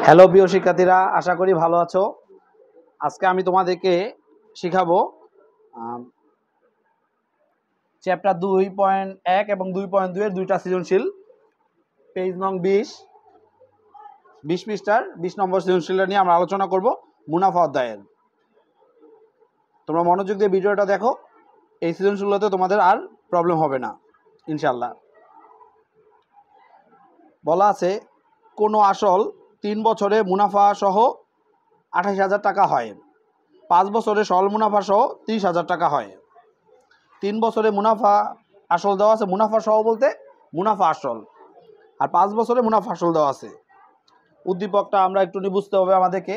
Hello প্রিয় শিক্ষার্থীরা, আশা করি ভালো আছো। আজকে আমি তোমাদেরকে শিখাবো চ্যাপ্টার 2.1 এবং 2.2 এর দুইটা সৃজনশীল। পেজ নং 20 পৃষ্ঠার 20 নম্বর সৃজনশীলটা নিয়ে আমরা আলোচনা করব মুনাফা অধ্যায়ের। তোমরা মনোযোগ দিয়ে ভিডিওটা দেখো, এই সৃজনশীলতে তোমাদের আর প্রবলেম হবে না ইনশাল্লাহ। বলা আছে কোনো আসল 3 বছরে মুনাফা সহ 28,000 টাকা হয়, 5 বছরে সরল মুনাফা সহ 30,000 টাকা হয়। 3 বছরে মুনাফা আসল দেওয়া আছে, মুনাফা সহ বলতে মুনাফা আসল, আর 5 বছরে মুনাফা আসল দেওয়া আছে। উদ্দীপকটা আমরা একটু বুঝতে হবে আমাদেরকে।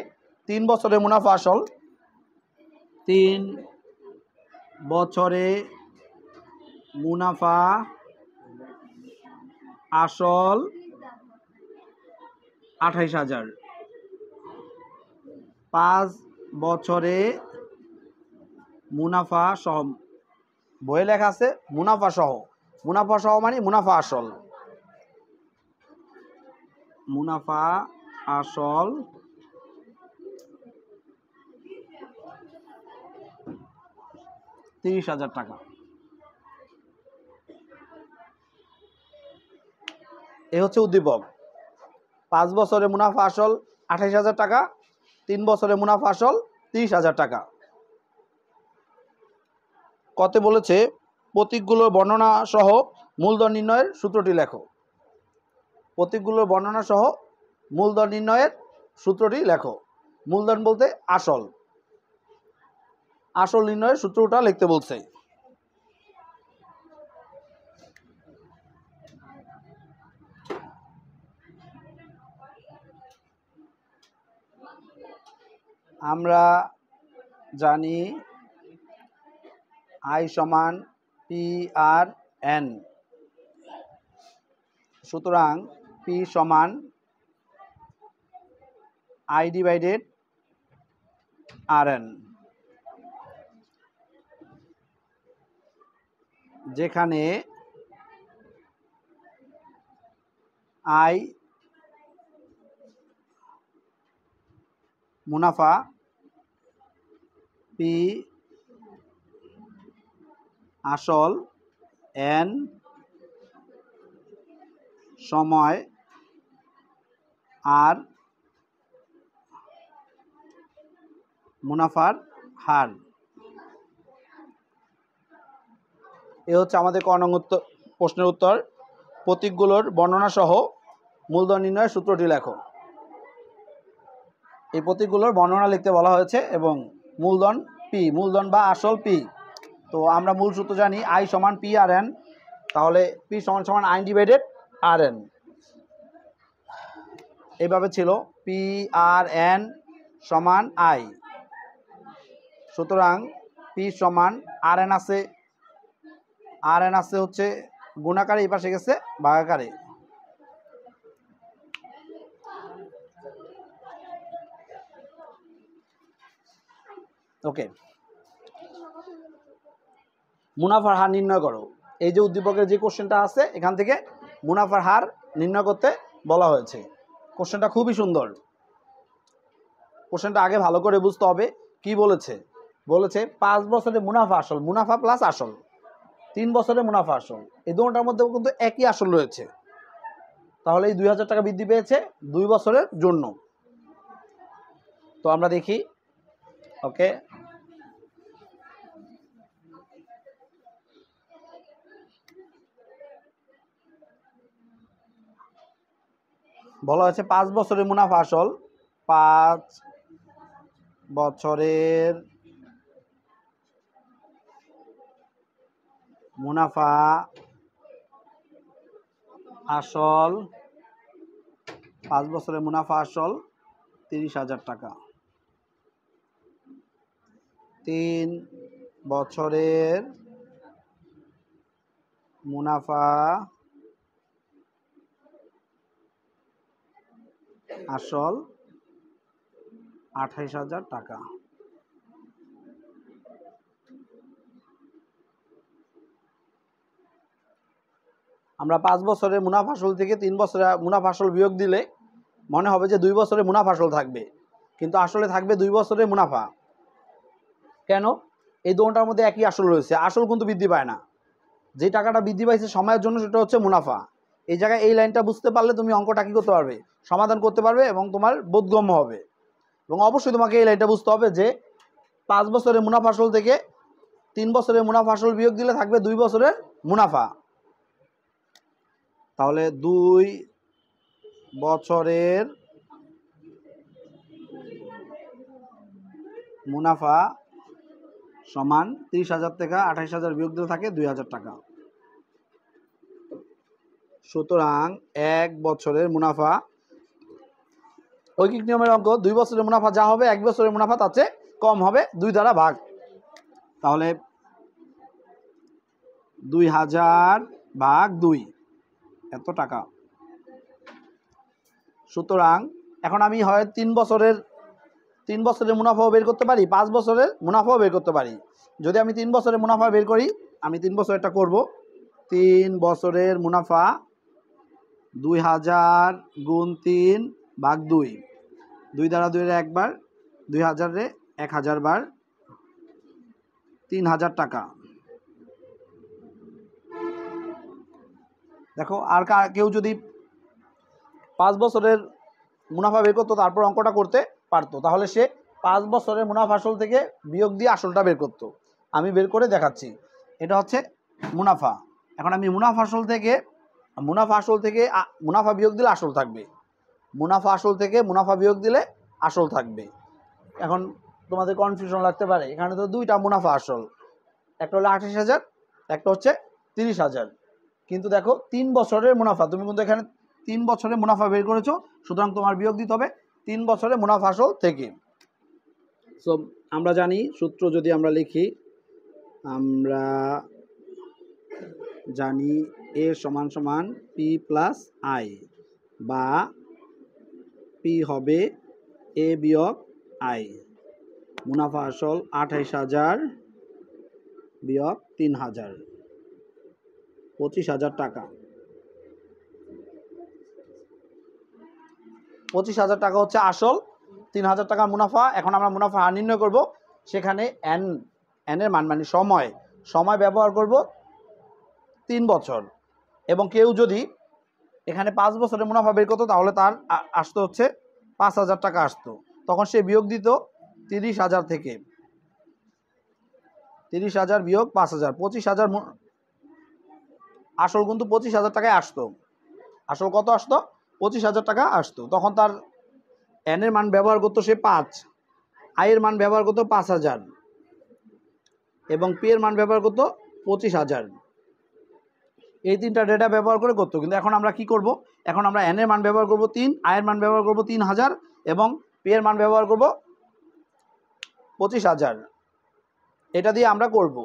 3 বছরে মুনাফা আসল, 3 বছরে মুনাফা আসল 28,000, 5 বছরে মুনাফা সহ, বইয়ে লেখা আছে মুনাফা সহ, মুনাফা সহ মানে মুনাফা আসল, মুনাফা আসল 30,000 টাকা। এ হচ্ছে উদ্দীপক। 5 বছরে মুনাফা আসল 28,000 টাকা, 3 বছরে মুনাফা আসল 30,000 টাকা। কতে বলেছে প্রতীকগুলোর বর্ণনা সহ মূলধন নির্ণয়ের সূত্রটি লেখো। প্রতীকগুলোর বর্ণনা সহ মূলধন নির্ণয়ের সূত্রটি লেখো। মূলধন বলতে আসল, আসল নির্ণয়ের সূত্রটা লিখতে বলছে। আমরা জানি আই সমান পি আর এন, সুতরাং পি সমান আই ডিভাইডেড আর এন, যেখানে আই মুনাফা, পি আসল, এন সময়, আর মুনাফার হার। এ হচ্ছে আমাদের ক নং প্রশ্নের উত্তর। প্রতীকগুলোর বর্ণনা সহ মূলধন নির্ণয়ের সূত্রটি লেখো। এই প্রতীকগুলোর বর্ণনা লিখতে বলা হয়েছে এবং মূলধন পি, মূলধন বা আসল পি। তো আমরা মূল সূত্র জানি আই সমান পি আর এন, তাহলে পি সমান সমান আই ডিভাইডেড আর এন। এইভাবে ছিল পি আর এন সমান আই, সুতরাং পি সমান আর এন আছে, আর এন আছে হচ্ছে গুণাকারে, এই পাশে গেছে ভাগাকারে। ওকে, মুনাফার হার নির্ণয় করো। এই যে উদ্দীপকের যে কোশ্চেনটা আছে, এখান থেকে মুনাফার হার নির্ণয় করতে বলা হয়েছে। কোশ্চেনটা খুবই সুন্দর। কোশ্চেনটা আগে ভালো করে বুঝতে হবে। কি বলেছে? বলেছে 5 বছরে মুনাফা আসল, মুনাফা প্লাস আসল, 3 বছরে মুনাফা আসল, এই দুটোটার মধ্যে কিন্তু একই আসল রয়েছে। তাহলে এই 2,000 টাকা বৃদ্ধি পেয়েছে 2 বছরের জন্য। তো আমরা দেখি। ওকে, বলা হয়েছে 5 বছরের মুনাফা আসল, 5 বছরের মুনাফা আসল, 5 বছরের মুনাফা আসল 30,000 টাকা। 3 বছরের মুনাফা আসল 28,000 টাকা। আমরা 5 বছরের মুনাফা আসল থেকে 3 বছরের মুনাফা আসল বিয়োগ দিলে মনে হবে যে 2 বছরে মুনাফা আসল থাকবে, কিন্তু আসলে থাকবে 2 বছরের মুনাফা। কেন? এই দুটোটার মধ্যে একই আসল রয়েছে, আসল কিন্তু বৃদ্ধি পায় না। যে টাকাটা বৃদ্ধি পাইছে সময়ের জন্য সেটা হচ্ছে মুনাফা। এই জায়গায় এই লাইনটা বুঝতে পারলে তুমি অঙ্কটা কী করতে পারবে, সমাধান করতে পারবে এবং তোমার বোধগম্য হবে। এবং অবশ্যই তোমাকে এই লাইনটা বুঝতে হবে যে 5 বছরের মুনাফা আসল থেকে 3 বছরের মুনাফা আসল বিয়োগ দিলে থাকবে 2 বছরের মুনাফা। তাহলে 2 বছরের মুনাফা সমান 30,000 থেকে 28,000 বিয়োগ দিলে থাকে 2,000 টাকা। সুতরাং 1 বছরের মুনাফা, ঐকিক নিয়মের অঙ্ক, 2 বছরের মুনাফা যা হবে 1 বছরের মুনাফা তার চেয়ে কম হবে, 2 দ্বারা ভাগ। তাহলে 2,000 ভাগ 2 এত টাকা। সুতরাং এখন আমি হয় 3 বছরের মুনাফাও বের করতে পারি, 5 বছরের মুনাফাও বের করতে পারি। যদি আমি 3 বছরের মুনাফা বের করি, আমি 3 বছরেরটা করব। 3 বছরের মুনাফা 2,000 গুণ 3 ভাগ 2, 2 দ্বারা 2 এর একবার, 2,000 1,000 বার, 3,000 টাকা। দেখো, আর কেউ যদি 5 বছরের মুনাফা বের করতো তারপর অঙ্কটা করতে পারতো, তাহলে সে 5 বছরের মুনাফা আসল থেকে বিয়োগ দিয়ে আসলটা বের করতো। আমি বের করে দেখাচ্ছি। এটা হচ্ছে মুনাফা। এখন আমি মুনাফা আসল থেকে মুনাফা বিয়োগ দিলে আসল থাকবে, মুনাফা আসল থেকে মুনাফা বিয়োগ দিলে আসল থাকবে। এখন তোমাদের কনফিউশন লাগতে পারে, এখানে তো 2টা মুনাফা আসল, একটা হলো 28,000, একটা হচ্ছে 30,000। কিন্তু দেখো 3 বছরের মুনাফা, তুমি কিন্তু এখানে 3 বছরের মুনাফা বের করেছো, সুতরাং তোমার বিয়োগ দিতে হবে 3 বছরের মুনাফা আসল থেকে। সো আমরা জানি সূত্র, যদি আমরা লিখি, আমরা জানি এ সমান সমান পি প্লাস আই, বা পি হবে এ বিয়োগ আই। মুনাফা আসল 28,000 বিয়োগ 3,000, 25,000 টাকা। 25,000 টাকা হচ্ছে আসল, 3,000 টাকা মুনাফা। এখন আমরা মুনাফা হার নির্ণয় করব, সেখানে এন এর মান মানে সময় ব্যবহার করব 3 বছর। এবং কেউ যদি এখানে 5 বছরের মুনাফা বের করতো তাহলে তার আসতো হচ্ছে 5,000 টাকা আসতো, তখন সে বিয়োগ দিত 30,000 থেকে, 30,000 বিয়োগ 5,000, 25,000। আসল কিন্তু 25,000 টাকায় আসতো। আসল কত আসতো? 25,000 টাকা আসতো। তখন তার এন এর মান ব্যবহার করতো সে 5, আই এর মান ব্যবহার করতো 5,000 এবং পি এর মান ব্যবহার করতো 25,000। এই 3টা ডেটা ব্যবহার করে করতো। কিন্তু এখন আমরা কি করব? এখন আমরা এন এর মান ব্যবহার করব 3, আই এর মান ব্যবহার করব 3,000 এবং পি এর মান ব্যবহার করব 25,000। এটা দিয়ে আমরা করব,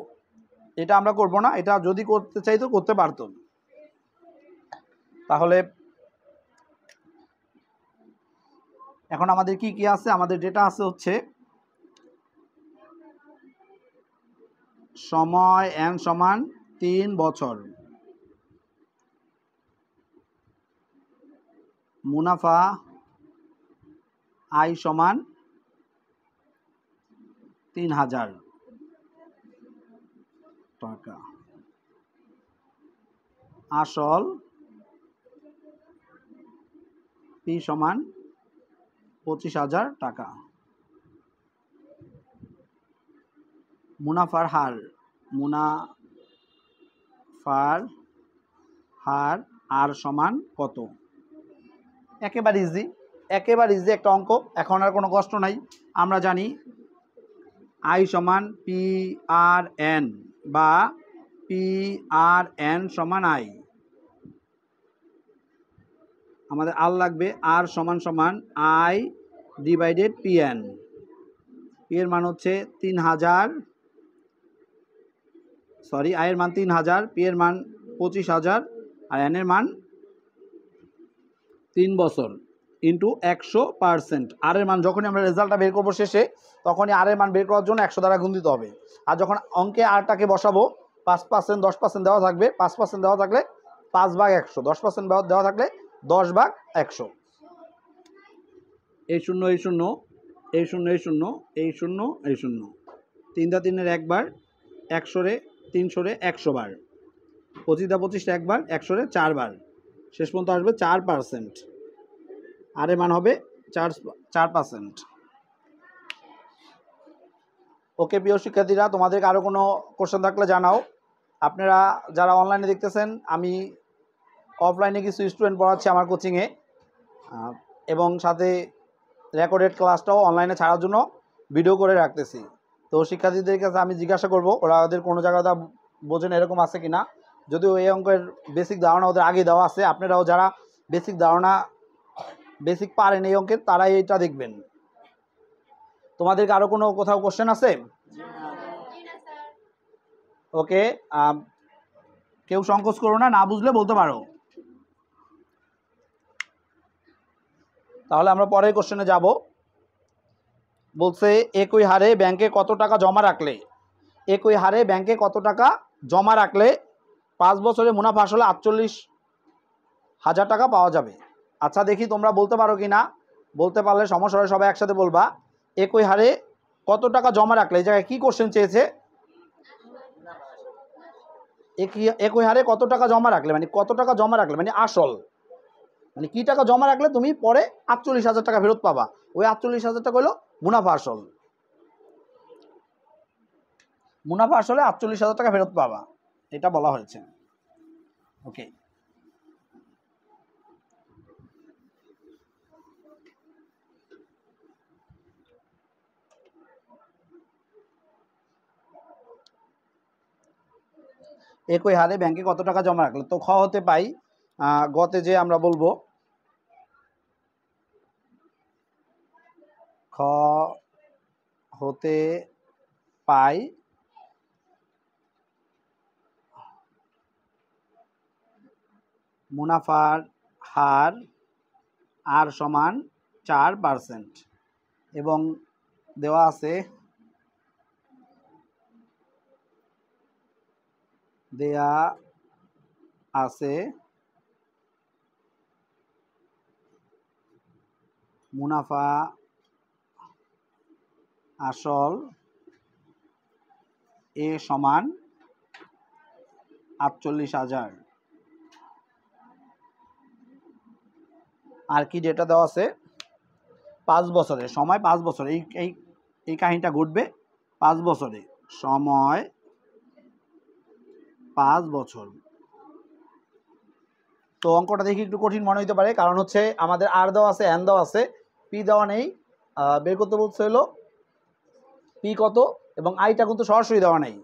এটা আমরা করব না, এটা যদি করতে চাইতো করতে পারতো। তাহলে এখন আমাদের কি কি আছে? আমাদের ডেটা আছে হচ্ছে সময় এন সমান 3 বছর, মুনাফা আই সমান 3,000 টাকা, আসল পি সমান 25,000 টাকা। মুনাফার হার আর সমান কত? একেবারে ইজি একটা অঙ্ক, এখন আর কোনো কষ্ট নাই। আমরা জানি আই সমান পি আর এন, বা পি আর এন সমান আই। আমাদের আর লাগবে আর সমান সমান I divided P N. P এর মান হচ্ছে 3,000, সরি, আই এর মান 3,000, পি এর মান 25,000 আর এন এর মান 3 বছর ইন্টু 100%। আর এর মান যখনই আমরা রেজাল্টটা বের করবো শেষে, তখনই আর এর মান বের করার জন্য 100 দ্বারা গুণ দিতে হবে। আর যখন অঙ্কে আরটাকে বসাবো, 5%, 10% দেওয়া থাকবে, 5% দেওয়া থাকলে 5/100, 10% দেওয়া থাকলে 10/100। এই শূন্য এই শূন্য এই শূন্য এই শূন্য এই শূন্য এই শূন্য, 3 দা 3-এর একবার, 100-রে 300-রে 100 বার, 25 দা 25-টা একবার, 100-রে 4 বার, শেষ পর্যন্ত আসবে 4%। আর এর মান হবে 4%। ওকে প্রিয় শিক্ষার্থীরা, তোমাদেরকে আরও কোনো কোশ্চেন থাকলে জানাও। আপনারা যারা অনলাইনে দেখতেছেন, আমি অফলাইনে কিছু স্টুডেন্ট পড়াচ্ছি আমার কোচিংয়ে, এবং সাথে রেকর্ডেড ক্লাসটাও অনলাইনে ছাড়ার জন্য ভিডিও করে রাখতেছি। তো শিক্ষার্থীদের কাছে আমি জিজ্ঞাসা করব ওরা ওদের কোনো জায়গাটা বোঝেন এরকম আছে কি না। যদিও এই অঙ্কের বেসিক ধারণা ওদের আগে দেওয়া আছে, আপনারাও যারা বেসিক পারেন এই অঙ্কের, তারা এইটা দেখবেন। তোমাদেরকে আরও কোনো কোথাও কোশ্চেন আছে? ওকে, কেউ সংকোচ করো না, না বুঝলে বলতে পারো। তাহলে আমরা পরের কোশ্চেনে যাব। বলছে একই হারে ব্যাংকে কত টাকা জমা রাখলে, একই হারে ব্যাংকে কত টাকা জমা রাখলে 5 বছরে মুনাফা আসলে 48,000 টাকা পাওয়া যাবে। আচ্ছা দেখি তোমরা বলতে পারো কি না। বলতে পারলে সমস্যা হয়, সবাই একসাথে বলবা। একই হারে কত টাকা জমা রাখলে, এই জায়গায় কী কোশ্চেন চেয়েছে? একই হারে কত টাকা জমা রাখলে, মানে কত টাকা জমা রাখলে মানে আসল, মানে কী টাকা জমা রাখলে তুমি পরে 48,000 টাকা ফেরত পাবা। ওই 48,000 টাকা হলো মুনাফা আসল। মুনাফা আসলে 48,000 টাকা ফেরত পাবা, এটা বলা হয়েছে। ওকে, একই হারে ব্যাংকে কত টাকা জমা রাখলে, তো খ হতে পাই, গতে যে আমরা বলবো খ হতে পাই মুনাফার হার আর সমান 4%, এবং দেওয়া আছে মুনাফা আসল এ সমান 48,000। আর কি ডেটা দেওয়া আছে? 5 বছরে, সময় 5 বছর, এই কাহিনীটা ঘটবে 5 বছরে, সময় 5 বছর। তো অঙ্কটা দেখি একটু কঠিন মনে হতে পারে, কারণ হচ্ছে আমাদের আর দেওয়া আছে, এন দেওয়া আছে, পি দেওয়া নেই। বের করতে বলতে হলো পি কত, এবং আইটা কিন্তু সরাসরি দেওয়া নেই।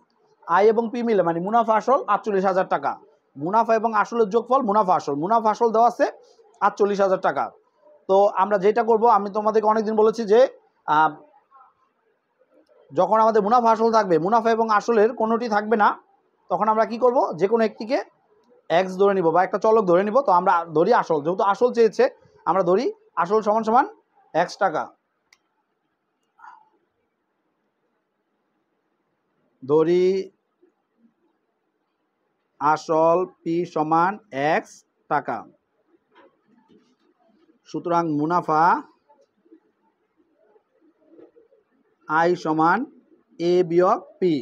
আই এবং পি মিলে মানে মুনাফা আসল 48,000 টাকা। মুনাফা এবং আসলের যোগফল মুনাফা আসল। মুনাফা আসল দেওয়া আছে 48,000 টাকা। তো আমরা যেটা করব, আমি তোমাদেরকে অনেকদিন বলেছি যে যখন আমাদের মুনাফা আসল থাকবে, মুনাফা এবং আসলের কোনোটি থাকবে না, তখন আমরা কি করব, যে কোনো একটিকে এক্স ধরে নিব বা একটা চলক ধরে নিব। তো আমরা ধরি আসল, যেহেতু আসল চেয়েছে আমরা ধরি আসল সমান সমান এক্স টাকা। ধরি আসল পি সমান এক্স টাকা। সুতরাং মুনাফা আই সমান এ বিয়োগ পি।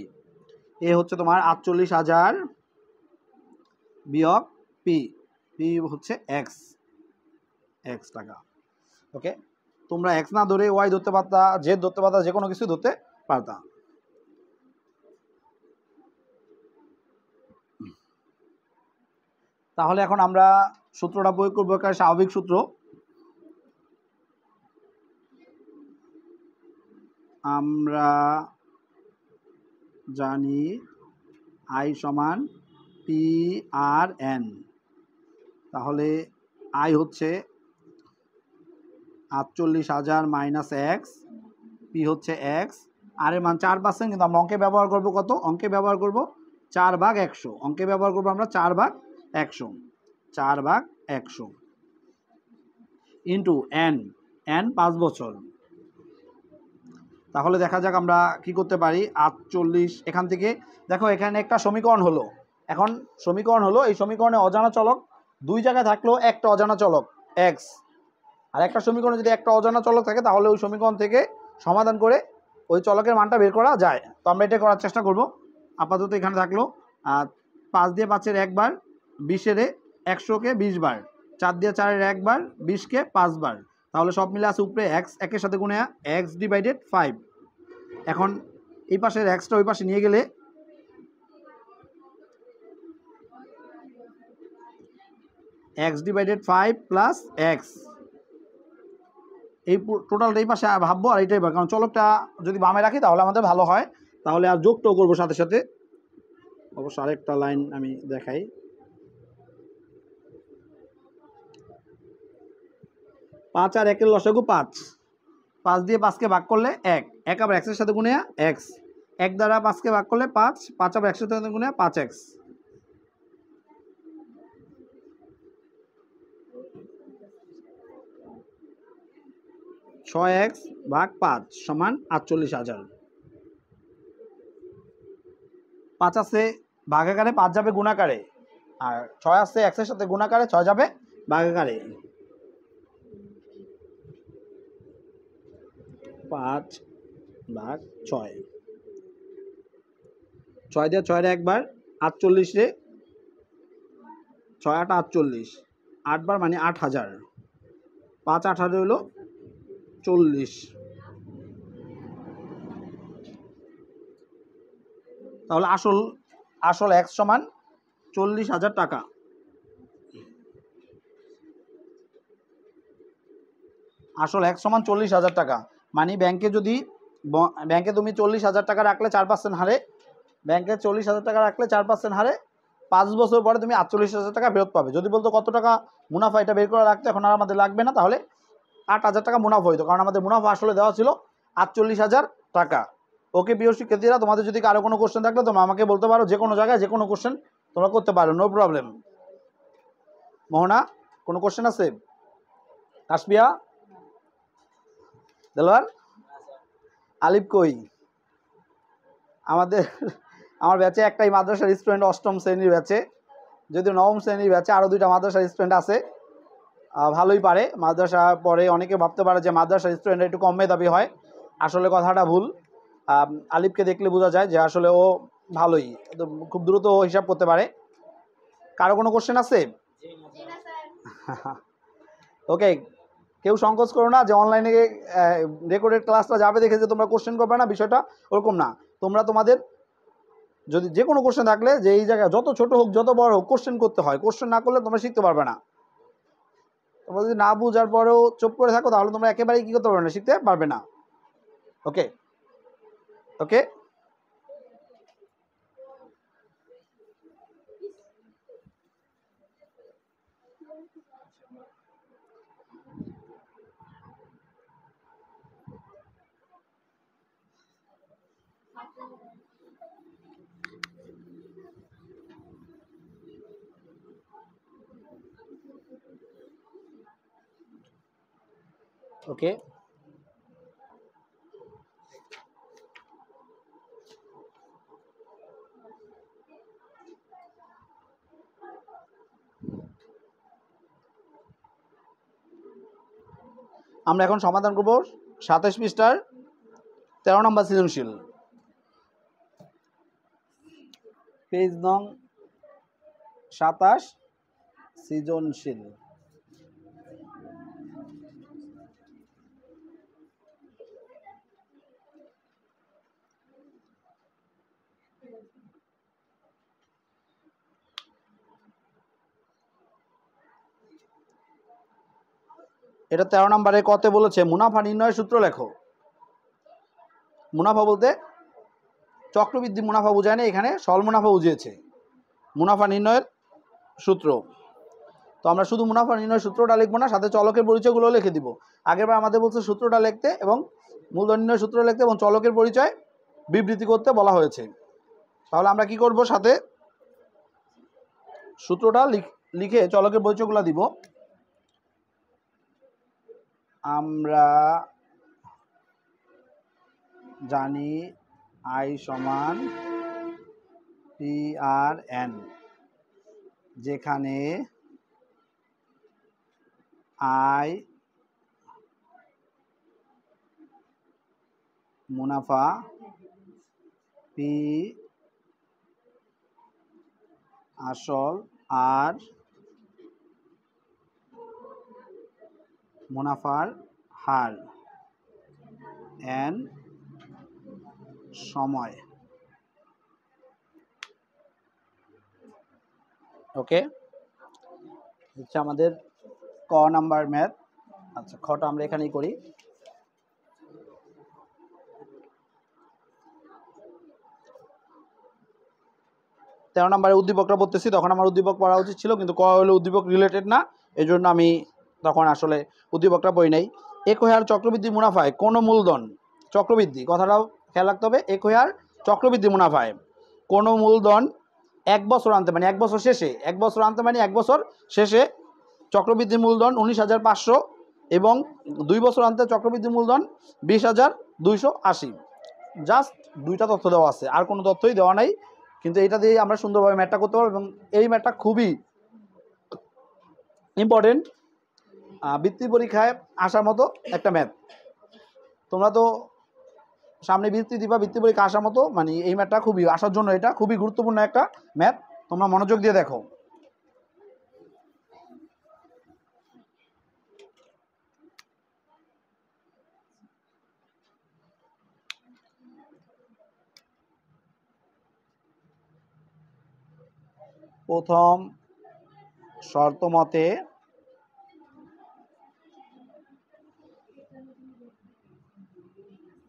এ হচ্ছে তোমার 48,000 বিয়োগ পি, পি হচ্ছে এক্স টাকা। ওকে, তোমরা এক্স না ধরে ওয়াই ধরতে পারতা, জেড ধরতে পারতা, যে কোনো কিছু ধরতে পারতা। তাহলে এখন আমরা সূত্রটা প্রয়োগ করবো, একটা স্বাভাবিক সূত্র। আমরা জানি আই সমান পি আর এন। তাহলে আই হচ্ছে 48,000 মাইনাস এক্স, পি হচ্ছে এক্স, আর এর মান 4%, কিন্তু আমরা অঙ্কে ব্যবহার করব কত? অঙ্কে ব্যবহার করব 4/100। অঙ্কে ব্যবহার করব আমরা 4/100, 4/100 ইন্টু এন, 5 বছর। তাহলে দেখা যাক আমরা কি করতে পারি। 48 এখান থেকে দেখো, এখানে একটা সমীকরণ হলো। এখন সমীকরণ হলো, এই সমীকরণে অজানা চলক দুই জায়গায় থাকলেও একটা অজানা চলক এক্স, আর একটা সমীকরণে যদি একটা অজানা চলক থাকে তাহলে ওই সমীকরণ থেকে সমাধান করে ওই চলকের মানটা বের করা যায়। তো আমরা এটা করার চেষ্টা করব। আপাতত এখানে থাকলো 5 দিয়ে 5-এর একবার, 20-এর 100-কে 20 বার, 4 দিয়ে 4-এর একবার, 20-কে 5 বার। তাহলে সব মিলে আছে উপরে x, একের সাথে গুণে x ডিভাইডেড 5। এখন এই পাশের এক্সটা ওই পাশে নিয়ে গেলে x ডিভাইডেড 5 প্লাস এক্স, এই টোটালটা এই পাশে ভাববো আর এইটাই, কারণ চলকটা যদি বামে রাখি তাহলে আমাদের ভালো হয়, তাহলে আর যোগটাও করবো সাথে সাথে। অবশ্য আরেকটা লাইন আমি দেখাই। 5 আর 1-এর লসাগু 5, 5 দিয়ে 5-কে ভাগ করলে 1, 1 আবার এক্সের সাথে গুণে এক্স, 1 দ্বারা 5-কে ভাগ করলে 5, 5 আবার এক্সের সাথে গুণে 5x। 6x ভাগ 5 সমান 48,000। 5 আছে ভাগাকারে, 5 যাবে গুণাকারে, আর 6 আছে এক্সের সাথে গুণাকারে, 6 যাবে ভাগাকারে। 5 ভাগ 6, 6 দিয়ে 6-এর একবার, 48-রে 6 8 48, 8 বার মানে 8,000, 5 8 হলো 40। তাহলে আসল x সমান 40,000 টাকা। আসল x সমান 40,000 টাকা। মানে ব্যাংকে তুমি 40,000 টাকা রাখলে 4% হারে, ব্যাংকে 40,000 টাকা রাখলে 4% হারে 5 বছর পরে তুমি 48,000 টাকা ফেরত পাবে। যদি বলতো কত টাকা মুনাফা, এটা বের করে রাখতে এখন আর আমাদের লাগবে না, তাহলে 8,000 টাকা মুনাফা হইতো, কারণ আমাদের মুনাফা আসলে দেওয়া ছিল 48,000 টাকা। ওকে প্রিয় শিক্ষার্থীরা, তোমাদের যদি কারো কোনো কোশ্চেন থাকলে তোমরা আমাকে বলতে পারো, যে কোনো জায়গায় যে কোনো কোশ্চেন তোমরা করতে পারো, নো প্রবলেম। মোহনা, কোনো কোশ্চেন আছে? কাশপিয়া, দেলোয়ার, আলিফ কই? আমার ব্যাচে একটাই মাদ্রাসার স্টুডেন্ট 8ম শ্রেণীর ব্যাচে, যদিও 9ম শ্রেণীর ব্যাচে আরও 2টা মাদ্রাসার স্টুডেন্ট আছে, ভালোই পারে মাদ্রাসা পড়ে। অনেকে ভাবতে পারে যে মাদ্রাসার স্টুডেন্ট একটু কম মেধাবী হয়, আসলে কথাটা ভুল। আলিফকে দেখলে বোঝা যায় যে আসলে ও ভালোই, খুব দ্রুত ও হিসাব করতে পারে। কারো কোনো কোশ্চেন আছে? ওকে, কেউ সংকোচ করো না যে অনলাইনে রেকর্ডেড ক্লাসটা যাবে দেখে যে তোমরা কোশ্চেন করবে না, বিষয়টা ওরকম না। তোমরা তোমাদের যদি যে কোনো কোশ্চেন থাকলে, যে এই জায়গায় যত ছোট হোক যত বড় হোক কোশ্চেন করতে হয়, কোশ্চেন না করলে তোমরা শিখতে পারবে না। তোমরা যদি না বুঝার পরেও চুপ করে থাকো তাহলে তোমরা একেবারেই কী করতে পারবে না, শিখতে পারবে না। ওকে ওকে, ওকে। আমরা এখন সমাধান করব 27 পৃষ্ঠার 13 নম্বর সৃজনশীল, পেজ নং 27, সৃজনশীল। এটা 13 নম্বরে কতে বলেছে মুনাফা নির্ণয়ের সূত্র লেখো। মুনাফা বলতে চক্রবৃদ্ধি মুনাফা বোঝায় না, এখানে সরল মুনাফা বুঝিয়েছে। মুনাফা নির্ণয়ের সূত্র, তো আমরা শুধু মুনাফা নির্ণয়ের সূত্রটা লিখবো না, সাথে চলকের পরিচয়গুলো লিখে দিব। আগেরবার আমাদের বলছে সূত্রটা লিখতে এবং মূলধন নির্ণয়ের সূত্র লিখতে এবং চলকের পরিচয় বিবৃতি করতে বলা হয়েছে। তাহলে আমরা কি করব, সাথে সূত্রটা লিখে চলকের পরিচয়গুলো দিব। আমরা জানি আই সমান PRN, যেখানে আই মুনাফা পি আসল আর মুনাফার হার এন সময়। ওকে, হচ্ছে আমাদের ক নাম্বার ম্যাথ। আচ্ছা, খটা আমরা এখানেই করি। তেরো নম্বরে উদ্দীপকটা বলতেছি, তখন আমার উদ্দীপক পড়া উচিত ছিল, কিন্তু ক হলো উদ্দীপক রিলেটেড না, এই জন্য আমি তখন আসলে উদ্দীপকটা বই নাই। একহার চক্রবৃদ্ধি মুনাফায় কোনো মূলধন, চক্রবৃদ্ধি কথাটাও খেয়াল রাখতে হবে। একহার চক্রবৃদ্ধি মুনাফায় কোনো মূলধন এক বছর আনতে মানে এক বছর শেষে, এক বছর আনতে মানে এক বছর শেষে চক্রবৃদ্ধি মূলধন 19,500 এবং 2 বছর আনতে চক্রবৃদ্ধি মূলধন 20,280। জাস্ট দুইটা তথ্য দেওয়া আছে, আর কোনো তথ্যই দেওয়া নাই, কিন্তু এটা দিয়ে আমরা সুন্দরভাবে ম্যাথটা করতে পারবো। এবং এই ম্যাথটা খুবই ইম্পর্টেন্ট, বৃত্তি পরীক্ষায় আসার মতো একটা ম্যাথ। তোমরা তো সামনে বৃত্তি দিবা, বৃত্তি পরীক্ষা আসার মতো, মানে এই ম্যাথটা খুবই আসার জন্য এটা খুবই গুরুত্বপূর্ণ একটা ম্যাথ। তোমরা মনোযোগ দিয়ে দেখো। প্রথম শর্ত মতে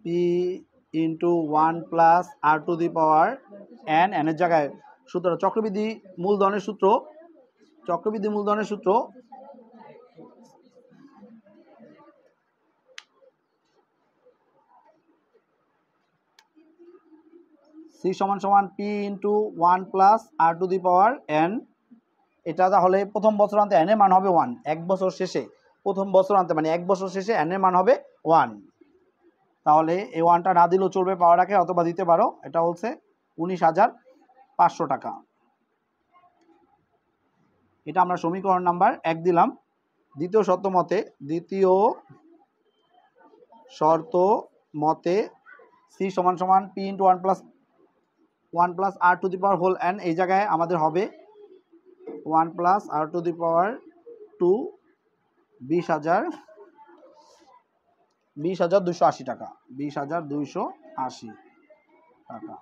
P into 1 plus R to the power N, এনের জায়গায় সূত্র চক্রবৃদ্ধি মূলধনের সূত্র, চক্রবৃদ্ধি মূলধনের সূত্র সি সমান সমান P into 1 plus R to the power N. এটা তাহলে প্রথম বছর আনতে এন এর মান হবে 1, এক বছর শেষে প্রথম বছর আনতে মানে এক বছর শেষে এন এর মান হবে 1। তাহলে এই 1টা না দিলেও চলবে, পাওয়ার রাখে অথবা দিতে পারো। এটা হচ্ছে 19,500 টাকা। এটা আমরা সমীকরণ নাম্বার 1 দিলাম। দ্বিতীয় শর্ত মতে সি সমান সমান P into 1 plus R to the power whole N, এই জায়গায় আমাদের হবে 1 প্লাস আর টু দি পাওয়ার 2, 20,280 টাকা, 20,280 টাকা।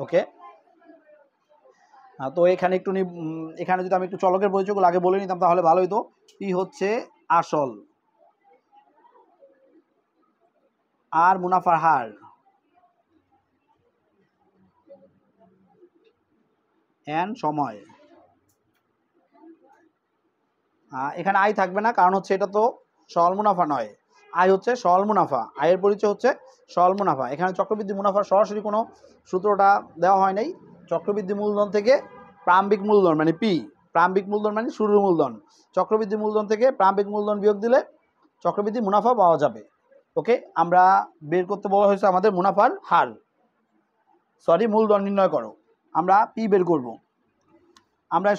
ওকে, তো এখানে একটু এখানে যদি আমি একটু চলকের পরিচয়গুলো আগে বলে নিতাম তাহলে ভালো হতো। পি হচ্ছে আসল আর মুনাফার হার, এন সময়। এখানে আয় থাকবে না, কারণ হচ্ছে এটা তো সরল মুনাফা নয়, আয় হচ্ছে সরল মুনাফা, আয়ের পরিচয় হচ্ছে সরল মুনাফা। এখানে চক্রবৃদ্ধি মুনাফার সরাসরি কোনো সূত্রটা দেওয়া হয় নাই। চক্রবৃদ্ধি মূলধন থেকে প্রারম্ভিক মূলধন মানে পি, প্রারম্ভিক মূলধন মানে শুরুর মূলধন, চক্রবৃদ্ধি মূলধন থেকে প্রারম্ভিক মূলধন বিয়োগ দিলে চক্রবৃদ্ধি মুনাফা পাওয়া যাবে। ওকে, আমরা বের করতে বলা হয়েছে আমাদের মুনাফার হার, মূলধন নির্ণয় করো। আমরা পি বের করব। আমরা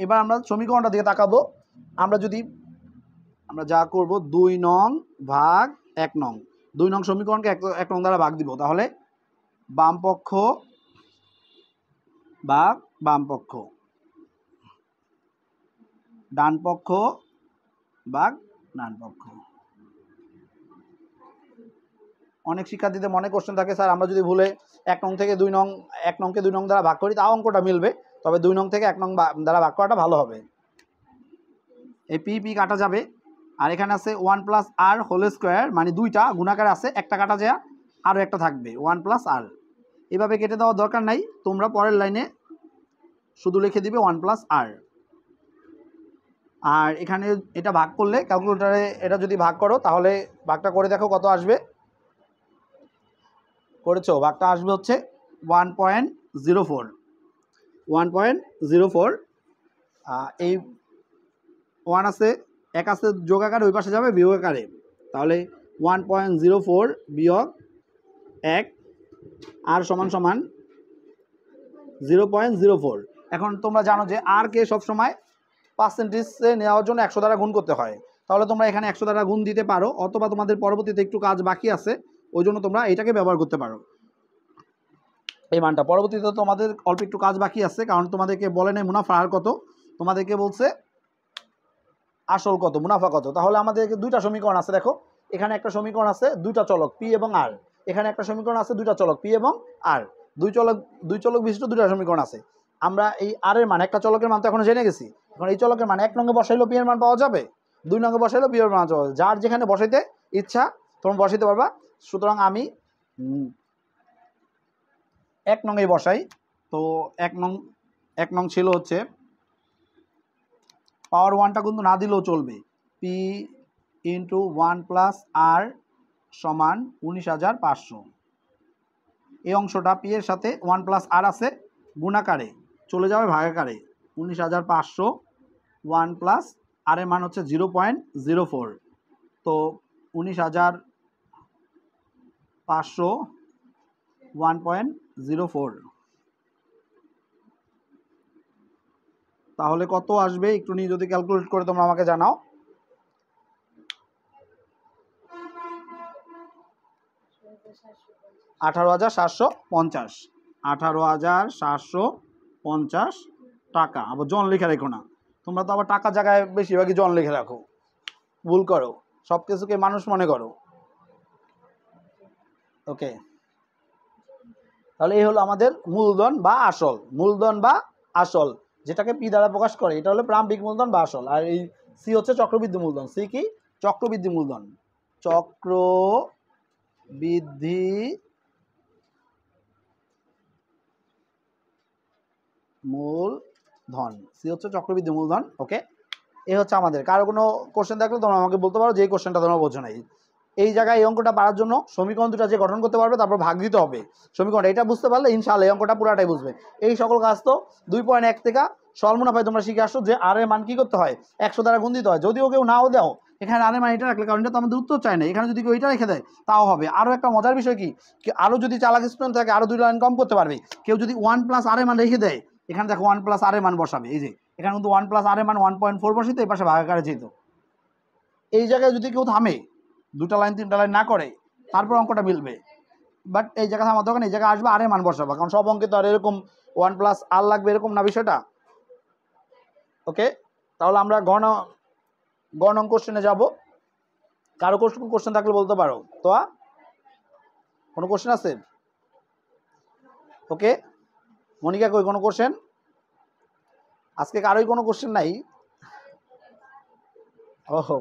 এবার আমরা সমীকরণটা দিকে তাকাবো। আমরা যা করব 2 নং ভাগ 1 নং, 2 নং সমীকরণকে 1 নং দ্বারা ভাগ দিব। তাহলে বাম পক্ষ ভাগ বাম পক্ষ, ডান পক্ষ ভাগ ডান পক্ষ। অনেক শিক্ষার্থীদের মনে কোশ্চেন থাকে, স্যার আমরা যদি ভুলে 1 নং থেকে 2 নং, 1 নংকে 2 নং দ্বারা ভাগ করি তাও অঙ্কটা মিলবে, তবে 2 নং থেকে 1 নং দ্বারা ভাগ করাটা ভালো হবে। এই পি কাটা যাবে, আর এখানে আছে 1 প্লাস আর হোল স্কোয়ার, মানে দুইটা গুণাকারে আছে, একটা কাটা যায় আরও একটা থাকবে 1 প্লাস আর। এভাবে কেটে দেওয়ার দরকার নাই, তোমরা পরের লাইনে শুধু লিখে দিবে 1 প্লাস আর। আর এখানে এটা ভাগ করলে ক্যালকুলেটারে এটা যদি ভাগ করো তাহলে ভাগটা করে দেখো কত আসবে। করেছো, ভাগটা আসবে হচ্ছে 1.04। এই 1 আছে, 1 আছে যোগ আকারে, ওই পাশে যাবে বিয়োগ আকারে, তাহলে 1.04 বিয়োগ 1 আর সমান সমান 0.04। এখন তোমরা জানো যে আর কে সবসময় পার্সেন্টেজে নেওয়ার জন্য 100 দ্বারা গুণ করতে হয়, তাহলে তোমরা এখানে 100 দ্বারা গুণ দিতে পারো, অথবা তোমাদের পরবর্তীতে একটু কাজ বাকি আছে ওই জন্য তোমরা এইটাকে ব্যবহার করতে পারো এই মানটা। পরবর্তীতে তোমাদের অল্প একটু কাজ বাকি আছে, কারণ তোমাদেরকে বলে নেই মুনাফা হার কত, তোমাদেরকে বলছে আসল কত, মুনাফা কত। তাহলে আমাদেরকে দুইটা সমীকরণ আছে, দেখো এখানে একটা সমীকরণ আছে দুইটা চলক পি এবং আর, এখানে একটা সমীকরণ আছে দুইটা চলক পি এবং আর, দুই চলক বিশিষ্ট দুইটা সমীকরণ আছে। আমরা এই আর এর মান, একটা চলকের মান তো এখন জেনে গেছি, এখন এই চলকের মান 1 নঙ্গে বসাইলেও পি এর মান পাওয়া যাবে, 2 নঙ্গে বসাইলেও পি এর মান পাওয়া যাবে, যার যেখানে বসাইতে ইচ্ছা তোমরা বসাইতে পারবা। সুতরাং আমি 1 নঙ্গেই বসাই। তো 1 নং ছিল হচ্ছে পাওয়ার 1টা কিন্তু না দিলেও চলবে, পি ইন্টু 1 প্লাস আর সমান 19,500। এই অংশটা পি এর সাথে 1 প্লাস আর আছে গুণাকারে চলে যাবে ভাগাকারে, 19,500 1 প্লাস আর এর মান হচ্ছে 0.04। তো 19,500 1.04, তাহলে কত আসবে একটু নিয়ে যদি ক্যালকুলেট করে তোমরা আমাকে জানাও। 18,750, 18,750 টাকা। আবার জন লিখে রেখো না, তোমরা তো আবার টাকার জায়গায় বেশিরভাগই জন লিখে রাখো, ভুল করো, সব কিছুকে মানুষ মনে করো। ওকে, তাহলে এই হলো আমাদের মূলধন বা আসল, মূলধন বা আসল যেটাকে পি দ্বারা প্রকাশ করে, এটা হলো প্রারম্ভিক মূলধন বা আসল। আর এই সি হচ্ছে চক্রবৃদ্ধি মূলধন। সি কি? চক্রবৃদ্ধি মূলধন, চক্রবৃদ্ধি মূলধন, সি হচ্ছে চক্রবৃদ্ধি মূলধন। ওকে, এই হচ্ছে আমাদের। কারো কোনো কোশ্চেন থাকলে তোমরা আমাকে বলতে পারো যে এই কোশ্চেনটা তোমরা বোঝো নাই। এই জায়গায় এই অঙ্কটা পারার জন্য সমীকরণ দুটা যে গঠন করতে পারবে তারপর ভাগ দিতে হবে সমীকরণ, এটা বুঝতে পারলে ইনশাআল্লাহ এই অঙ্কটা পুরাটাই বুঝবে। এই সকল কাজ তো 2.1 থেকে সরল মুনাফায় তোমরা শিখে আসছো যে আর এর মান কি করতে হয়, 100 দ্বারা গুণ দিতে হয়। যদিও কেউ নাও দাও এখানে আর এর মান এটা রাখলে, কারণ এটা তো আমাদের উত্তর চাই না, এখানে যদি কেউ এটা রেখে দেয় তাও হবে। আরও একটা মজার বিষয় কি, আরও যদি চালাক স্টুডেন্ট থাকে আরও 2 লাইন কম করতে পারবে। কেউ যদি 1 প্লাস আর এর মান রেখে দেয়, এখানে দেখো 1 প্লাস আর এর মান বসাবে, এই যে এখানে কিন্তু 1 প্লাস আর এর মান 1.4 বসিত, এই পাশে ভাগাকারে যেত। এই জায়গায় যদি কেউ থামে 2টা লাইন 3টা লাইন না করে তারপর অঙ্কটা মিলবে, বাট এই জায়গায় থামার দরকার নেই, এই জায়গায় আসবে আর এর মান বসাবো, কারণ সব অঙ্কে তো আর এরকম 1 প্লাস আর লাগবে এরকম না বিষয়টা। ওকে, তাহলে আমরা গ নং কোশ্চেনে যাব। কারো কোশ্চেন থাকলে বলতে পারো। তো কোনো কোশ্চেন আছে? ওকে, মনিকা কই, কোনো কোশ্চেন আজকে? কারোই কোনো কোশ্চেন নাই? ওহো,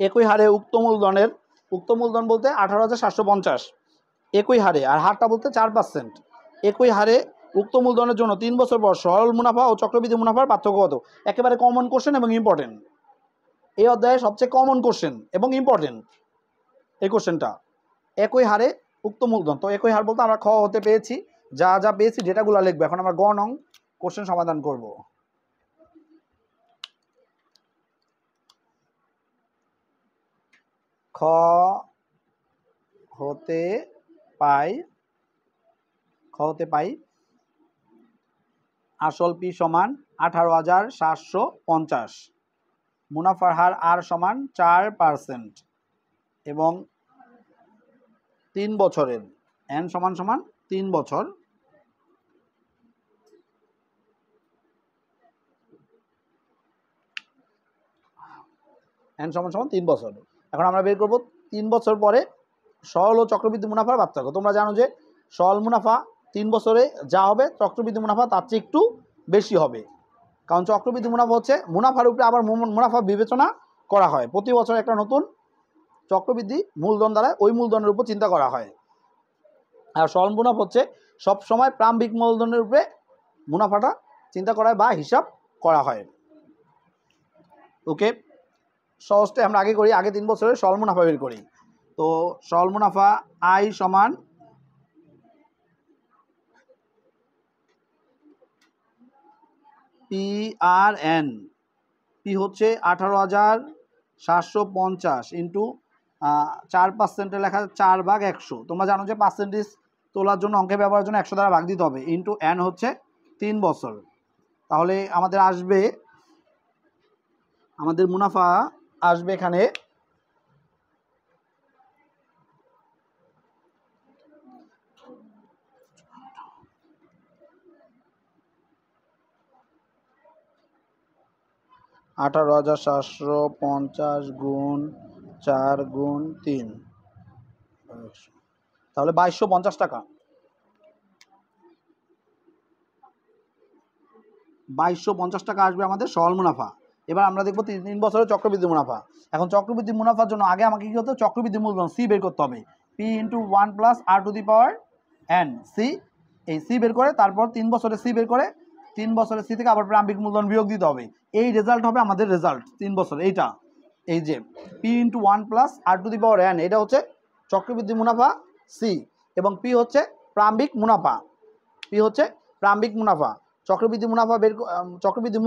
একই হারে উক্ত মূলধন বলতে 18,750 একই হারে, আর হারটা বলতে 4%। একই হারে উক্ত মূলধনের জন্য 3 বছর পর সরল মুনাফা ও চক্রবৃদ্ধি মুনাফার পার্থক্য কত? একেবারে কমন কোশ্চেন এবং ইম্পর্টেন্ট, এই অধ্যায়ে সবচেয়ে কমন কোশ্চেন এবং ইম্পর্টেন্ট এই কোশ্চেনটা। একই হারে উক্ত মূলধন, তো একই হার বলতে আমরা খ হতে পেয়েছি, যা যা পেয়েছি ডেটাগুলো লিখবো। এখন আমরা গ নং কোশ্চেন সমাধান করব। খ হতে পাই আসল পি সমান 18,750, মুনাফার হার আর সমান 4% এবং 3 বছরের এন সমান 3 বছর। এন সমান 3 বছর। এখন আমরা বের করব 3 বছর পরে সরল ও চক্রবৃদ্ধি মুনাফার পার্থক্য। তোমরা জানো যে সরল মুনাফা 3 বছরে যা হবে চক্রবৃদ্ধি মুনাফা তার চেয়ে একটু বেশি হবে, কারণ চক্রবৃদ্ধি মুনাফা হচ্ছে মুনাফার উপরে আবার মুনাফা বিবেচনা করা হয়। প্রতি বছর একটা নতুন চক্রবৃদ্ধি মূলধন দ্বারা ওই মূলধনের উপর চিন্তা করা হয়। আর সরল মুনাফা হচ্ছে সবসময় প্রারম্ভিক মূলধনের উপরে মুনাফাটা চিন্তা করা হয় বা হিসাব করা হয়। ওকে, সহজটা আমরা আগে করি, আগে 3 বছরের সরল মুনাফা বের করি। তো সরল মুনাফা আই সমান পি আর এন। পি হচ্ছে 18,750 750 ইন্টু 4% লেখা 4/100। তোমরা জানো যে পার্সেন্টেজ তোলার জন্য অঙ্কে ব্যবহারের জন্য 100 দ্বারা ভাগ দিতে হবে, ইন্টু n হচ্ছে 3 বছর। তাহলে আমাদের আসবে, আমাদের মুনাফা আসবে এখানে 18,750 গুণ 4 গুণ 3, তাহলে 2250 টাকা। 2250 টাকা আসবে আমাদের সরল মুনাফা। এবার আমরা দেখবো 3 বছরের চক্রবৃদ্ধি মুনাফা। এখন চক্রবৃদ্ধি মুনাফার জন্য আগে আমাকে কী করতে হবে, চক্রবৃদ্ধি মূলধন সি বের করতে হবে। P into 1 plus R to the power N C, এই সি বের করে তারপর 3 বছরের সি বের করে 3 বছরের সি থেকে আবার প্রারম্ভিক মূলধন বিয়োগ দিতে হবে। এই রেজাল্ট হবে আমাদের রেজাল্ট 3 বছর। এইটা এই যে P into 1 plus R to the power N, এটা হচ্ছে চক্রবৃদ্ধি মুনাফা সি, এবং পি হচ্ছে প্রারম্ভিক মুনাফা। পি হচ্ছে প্রারম্ভিক মুনাফা। চক্রবৃদ্ধি মুনাফা বের, চক্রবৃদ্ধি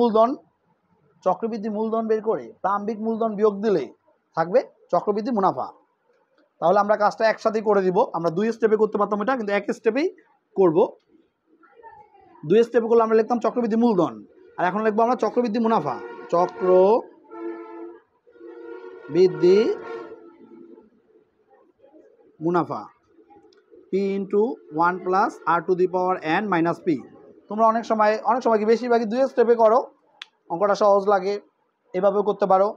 মূলধন বের করে প্রারম্ভিক মূলধন বিয়োগ দিলে থাকবে চক্রবৃদ্ধি মুনাফা। তাহলে আমরা কাজটা একসাথেই করে দিব। আমরা 2 স্টেপে করতে পারতাম এটা, কিন্তু এক স্টেপেই করব। 2 স্টেপে করলে আমরা লিখতাম চক্রবৃদ্ধি মূলধন, আর এখন লিখবো আমরা চক্রবৃদ্ধি মুনাফা। চক্রবৃদ্ধি মুনাফা P into 1 plus R to the power n minus P. তোমরা অনেক সময় কি বেশিরভাগই 2 স্টেপে করো, অঙ্কটা সহজ লাগে, এভাবেও করতে পারো।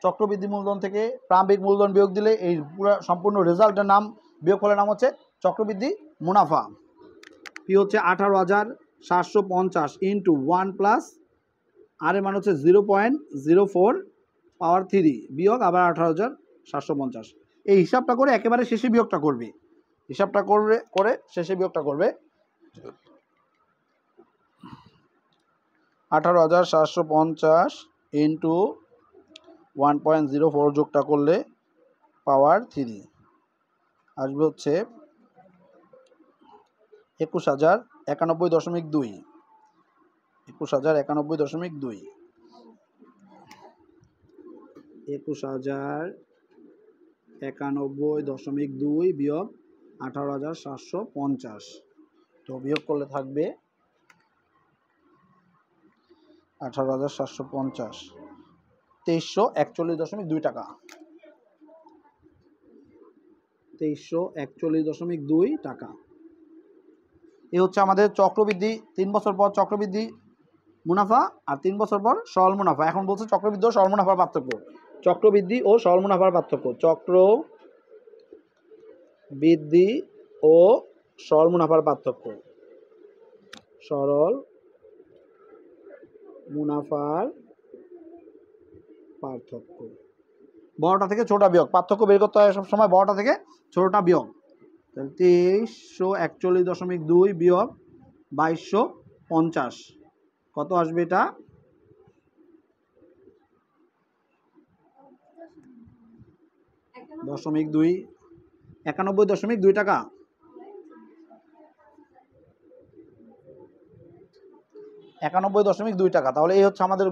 চক্রবৃদ্ধি মূলধন থেকে প্রারম্ভিক মূলধন বিয়োগ দিলে এই পুরো সম্পূর্ণ রেজাল্টের নাম, বিয়োগফলের নাম হচ্ছে চক্রবৃদ্ধি মুনাফা। পি হচ্ছে 18,750 ইন্টু 1 প্লাস আর এর মান হচ্ছে 0.04 পাওয়ার 3 বিয়োগ আবার 18,750। এই হিসাবটা করে একেবারে শেষে বিয়োগটা করবে, হিসাবটা করে শেষে বিয়োগটা করবে। 18,750 ইন্টু 1.04 যোগটা করলে পাওয়ার 3 আসবে হচ্ছে 21,091.2। 21,091.2 21,091.2 বিয়োগ 18,750। তো বিয়োগ করলে থাকবে 18,750 2341.2 টাকা। 2341.2 টাকা। এই হচ্ছে আমাদের চক্রবৃদ্ধি 3 বছর পর চক্রবৃদ্ধি মুনাফা আর 3 বছর পর সরল মুনাফা। এখন বলছে চক্রবৃদ্ধি ও সরল মুনাফার পার্থক্য। চক্রবৃদ্ধি ও সরল মুনাফার পার্থক্য। চক্রবৃদ্ধি ও সরল মুনাফার পার্থক্য। সরল মুনাফার পার্থক্য। বড়টা থেকে ছোটটা বিয়োগ, পার্থক্য বের করতে হয় সবসময় বড়টা থেকে ছোটটা বিয়োগ। 2341.2 বিয়োগ 2250 কত আসবে? এটা 91.2 টাকা। 91.2 টাকা। তাহলে এই হচ্ছে আমাদের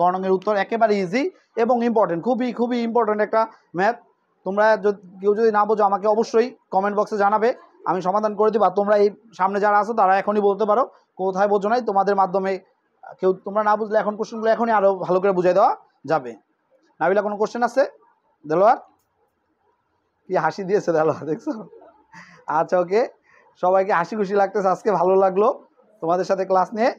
গণনের উত্তর। একেবারে ইজি এবং ইম্পর্টেন্ট, খুবই ইম্পর্টেন্ট একটা ম্যাথ। তোমরা কেউ যদি না বোঝো আমাকে অবশ্যই কমেন্ট বক্সে জানাবে, আমি সমাধান করে দিব। আর তোমরা এই সামনে যারা আছো তারা এখনই বলতে পারো কোথায় বোঝো নাই, তোমাদের মাধ্যমে কেউ তোমরা না বুঝলে এখন কোশ্চেনগুলো এখনই আরও ভালো করে বুঝিয়ে দেওয়া যাবে। নাবিলা কোনো কোশ্চেন আছে? দেলোয়ার কি হাসি দিয়েছে দেলোয়ার, দেখছো? আচ্ছা ওকে, সবাইকে হাসি খুশি লাগতেছে আজকে, ভালো লাগলো তোমাদের সাথে ক্লাস নিয়ে।